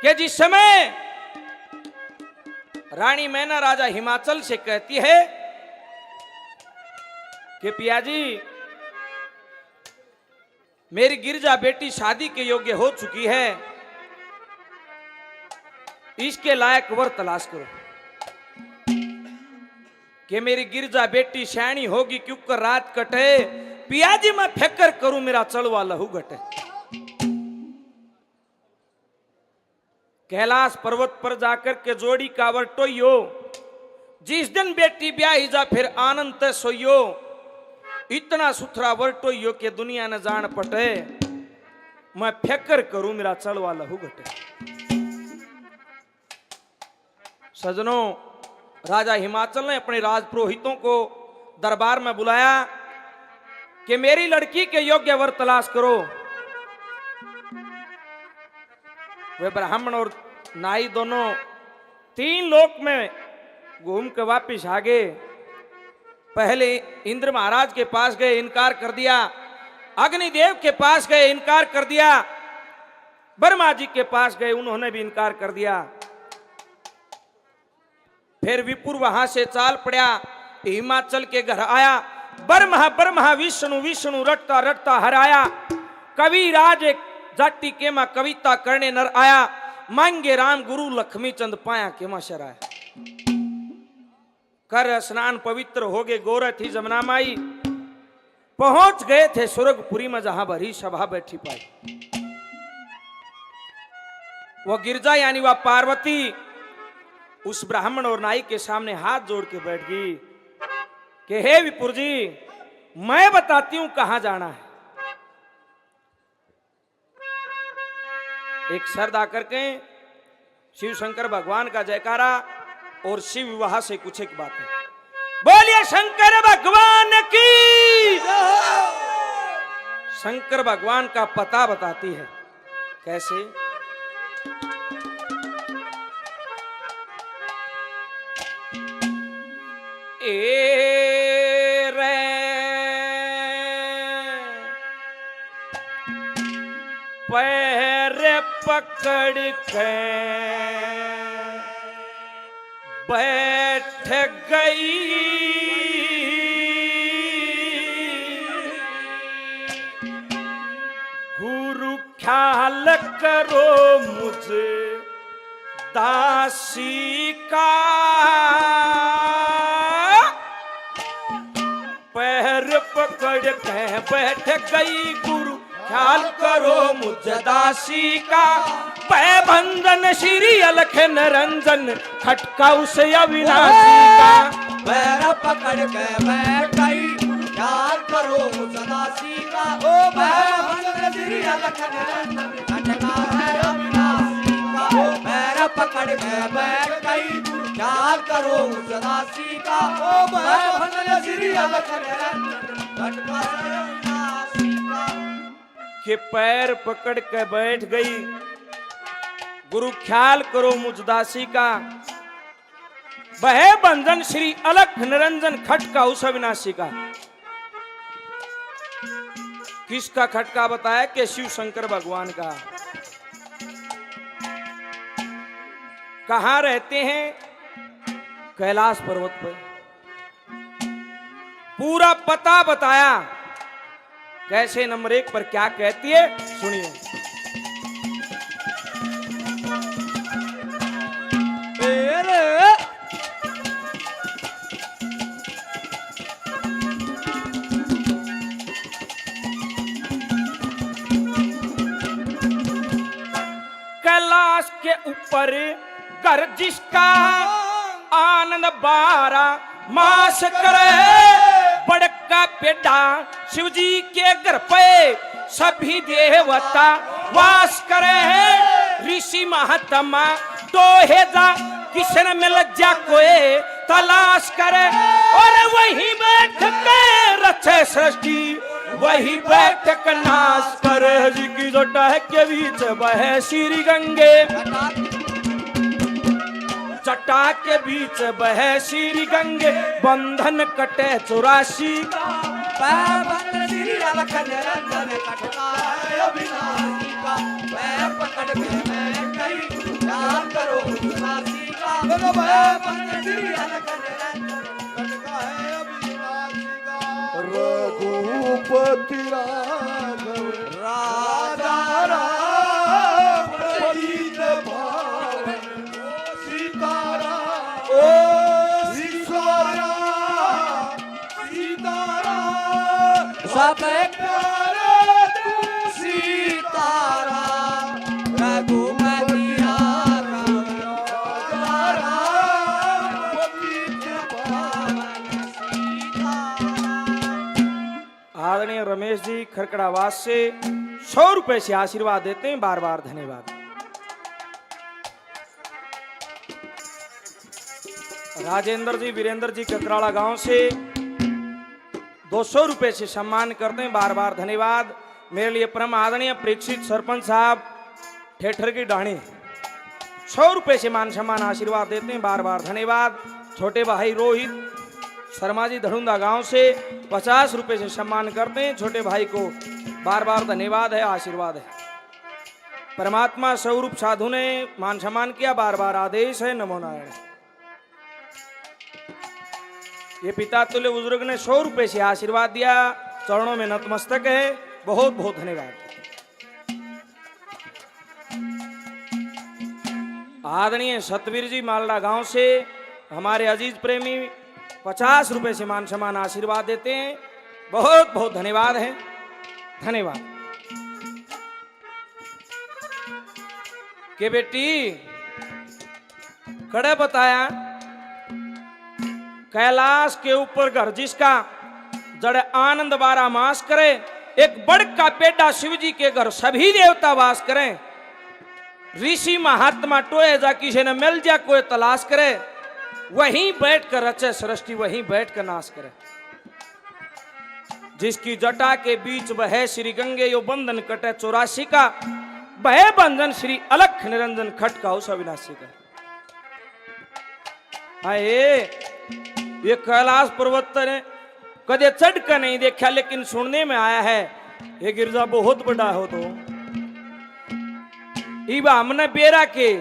कि जिस समय रानी मैना राजा हिमाचल से कहती है कि पिया जी मेरी गिरजा बेटी शादी के योग्य हो चुकी है, इसके लायक वर तलाश करो कि मेरी गिरजा बेटी शैणी होगी क्योंकि रात कटे, पिया जी मैं फेकर करूं मेरा चलवा लहू घटे। कैलाश पर्वत पर जाकर के जोड़ी कावर टोइयो, जिस दिन बेटी ब्याही जा फिर आनंद ते सोइयो, इतना सुथरा वर टोइयो के दुनिया न जान पटे, मैं फेकर करूं मेरा चलवा लहू घटे। सजनों, राजा हिमाचल ने अपने राजपुरोहितों को दरबार में बुलाया कि मेरी लड़की के योग्य वर तलाश करो। वे ब्राह्मण और नाई दोनों 3 लोक में घूम के वापिस आ गए। पहले इंद्र महाराज के पास गए, इनकार कर दिया। अग्निदेव के पास गए, इनकार कर दिया। ब्रह्मा जी के पास गए, उन्होंने भी इनकार कर दिया। फिर विपुर वहां से चाल पड़ा, हिमाचल के घर आया। ब्रह्मा ब्रह्मा विष्णु विष्णु रटता रटता हराया। कवि राज एक जाति के मां कविता करने नर आया। मांगे राम गुरु लक्ष्मी चंद पाया के मां शराया। कर स्नान पवित्र हो गए, गोरथ ही जमुना माई पहुंच गए थे स्वर्गपुरी में जहां भरी सभा बैठी पाई। वह गिरजा यानी वह पार्वती उस ब्राह्मण और नाई के सामने हाथ जोड़ के बैठ गई कि हे विपुर जी, मैं बताती हूं कहां जाना है। एक शर्त आकर के शिव शंकर भगवान का जयकारा और शिव विवाह से कुछ एक बात है। बोलिए शंकर भगवान की। शंकर भगवान का पता बताती है। कैसे? ए रे पैर पकड़ के बैठ गई, गुरु ख्याल करो मुझे दासी का। पैर पकड़ के बैठ गई, गुरु ख्याल करो मुझ दासी का। पै बंधन श्री अलख निरंजन खटका उसे अविनाशी का। पैर पकड़ के बैठ गई, ख्याल करो मुझ दासी का। ओ पैर बंधन श्री अलख निरंजन खटका है अविनाशी का। ओ पैर पकड़ के बैठ गई, ख्याल करो मुझ दासी का। ओ पैर बंधन श्री अलख निरंजन खटका है अविनाशी का। कि पैर पकड़ के बैठ गई, गुरु ख्याल करो मुझ दासी का। वह बंधन श्री अलख निरंजन खटका उस अविनाशी का। किसका खटका बताया? कि शिव शंकर भगवान का। कहां रहते हैं? कैलाश पर्वत पर। पूरा पता बताया। कैसे? नंबर 1 पर क्या कहती है सुनिए। कैलाश के ऊपर घर जिसका आनंद 12 मास करे। बड़का पेड़ा शिव जी के घर पे सभी देवता वास करे हैं। ऋषि महात्मा तो है जा किशन में लज्जा कोई तलाश करे। और वही बैठ के रचे सृष्टि, वही बैठ के नाश करे। जी की जोटा है के बीच बहे श्री गंगे, जटा के बीच बहे श्री गंगे। बंधन कटे 84 का। पैर बंधन श्री अलख निरंजन खटका है अविनाशी का। पैर पकड़ के बैठ गई, सदासी का मैं बंद श्री अलख निरंजन कटका है अविनाशी का रघुपति राघव राजा राम पतित पावन सीताराम ओ सीताराम सीताराम सब प्यारे तू सीताराम रघुपति राघव राजा राम पतित पावन आदरणीय रमेश जी खरकड़ावास से 100 रुपए से आशीर्वाद देते हैं, बार बार धन्यवाद। राजेंद्र जी वीरेंद्र जी ककराड़ा गांव से 200 रुपए से सम्मान करते हैं, बार बार धन्यवाद। मेरे लिए परम आदरणीय परीक्षित सरपंच साहब ठेठर की डाणी 100 रुपए से मान सम्मान आशीर्वाद देते हैं, बार बार धन्यवाद। छोटे भाई रोहित शर्मा जी धड़ुंदा गांव से 50 रुपए से सम्मान करते हैं, छोटे भाई को बार बार धन्यवाद है, आशीर्वाद है। परमात्मा स्वरूप साधु ने मान सम्मान किया, बार बार आदेश है, नमो नारायण। ये पिता तुल्य बुजुर्ग ने 100 रुपए से आशीर्वाद दिया, चरणों में नतमस्तक है, बहुत बहुत धन्यवाद। आदरणीय सतवीर जी मालड़ा गांव से हमारे अजीज प्रेमी 50 रुपए से मान सम्मान आशीर्वाद देते हैं, बहुत बहुत धन्यवाद है, धन्यवाद। के बेटी कड़े बताया कैलाश के ऊपर घर जिसका जड़ आनंद बारा मास करे, एक बड़ का पेड़ा शिव जी के घर सभी देवता वास करें। ऋषि महात्मा टोए जा किसी ने मिल जा कोई तलाश करे, वहीं बैठ कर रचे सृष्टि, वहीं बैठ कर नाश करे। जिसकी जटा के बीच बहे श्री गंगे यो बंधन कटे 84 का, बहे बंधन श्री अलख निरंजन खटका उस अविनाशी का। आए ये कैलाश पर्वत ने कदे चढ़ कर नहीं देखा, लेकिन सुनने में आया है ये गिरजा बहुत बड़ा हो। तो इबा हमने बेरा के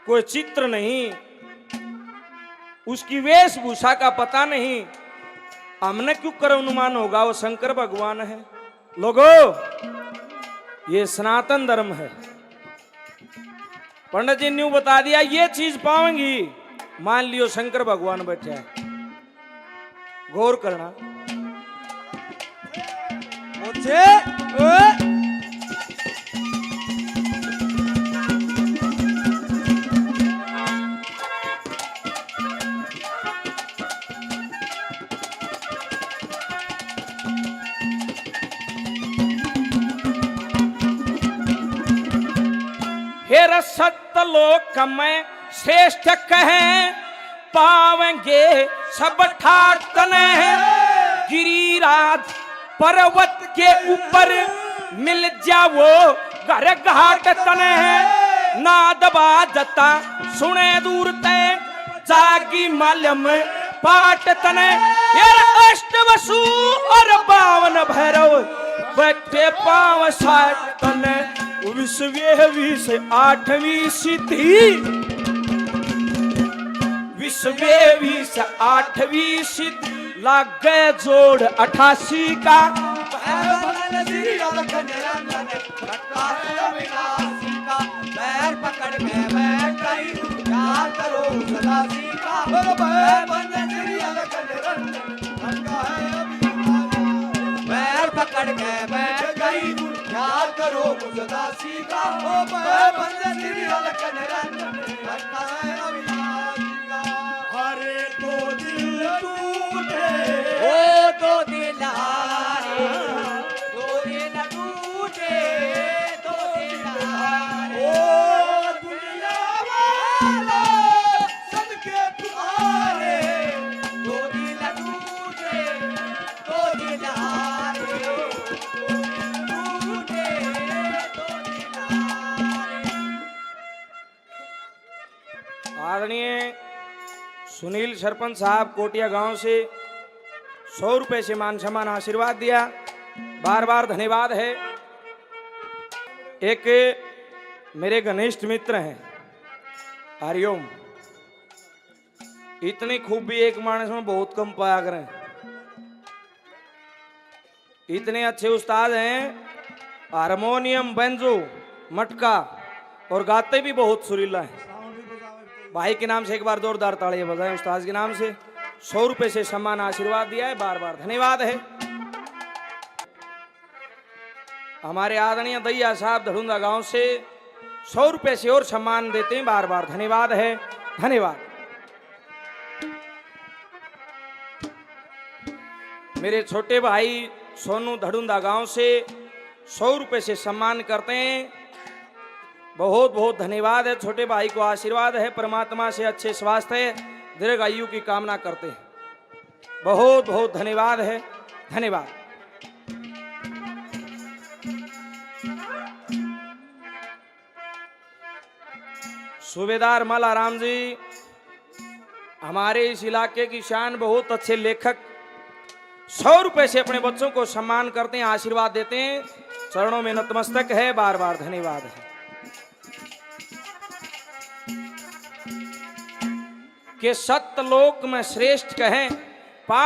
कोई चित्र नहीं, उसकी वेशभूषा का पता नहीं, हमने क्यों कर अनुमान होगा वो शंकर भगवान है। लोगों ये सनातन धर्म है। पंडित जी ने बता दिया ये चीज पाऊंगी, मान लियो शंकर भगवान बैठे हैं, गौर करना। मुझे हेर सतलोक में श्रेष्ठ कहें पावेंगे सब ठाट तने, गिरिराज पर्वत के ऊपर मिल जाओ घर घाट तने, नाद बाजता सुने दूर ते जागी मालम पाट तने। हेर अष्ट वसु और 52 भैरव बैठे 5 साठ तने, 20 8वीं सिद्धि, 20 8वीं सिद्धि लागे जोड़ 88 का। पैर पकड़ के बैठ गई याद करो सदासी का, पैर पकड़ के बैठ गई याद करो सदासी का, हरे तो दिल टूटे ओ दो दिल हारे, दो दिल टूटे, दो दिल हारे, ओ दुनिया वाला सदके तुम्हारे, दो दिल टूटे, दो दिल हारे, दो दिल टूटे, दो दिल हारे। आदरणीय सुनील सरपंच साहब कोटिया गांव से 100 रुपए से मान सम्मान आशीर्वाद दिया, बार बार धन्यवाद है। एक मेरे घनिष्ठ मित्र हैं हरिओम। इतनी खूबी एक मानस में बहुत कम पाया करें। इतने अच्छे उस्ताद हैं, हारमोनियम, बेंजो, मटका और गाते भी बहुत सुरीला है। भाई के नाम से एक बार जोरदार तालियां बजाएं उस्ताद के नाम से। 100 रुपए से सम्मान आशीर्वाद दिया है, बार बार धन्यवाद है। हमारे आदरणीय दैया साहब धड़ुंदा गांव से 100 रुपए से और सम्मान देते हैं, बार बार धन्यवाद है, धन्यवाद। मेरे छोटे भाई सोनू धड़ुंदा गांव से 100 रुपए से सम्मान करते हैं, बहुत बहुत धन्यवाद है। छोटे भाई को आशीर्वाद है, परमात्मा से अच्छे स्वास्थ्य दीर्घ आयु की कामना करते हैं, बहुत बहुत धन्यवाद है, धन्यवाद। सूबेदार मलाराम जी हमारे इस इलाके की शान, बहुत अच्छे लेखक, 100 रुपए से अपने बच्चों को सम्मान करते हैं, आशीर्वाद देते हैं, चरणों में नतमस्तक है, बार बार धन्यवाद है। कि सत्यलोक में श्रेष्ठ कहें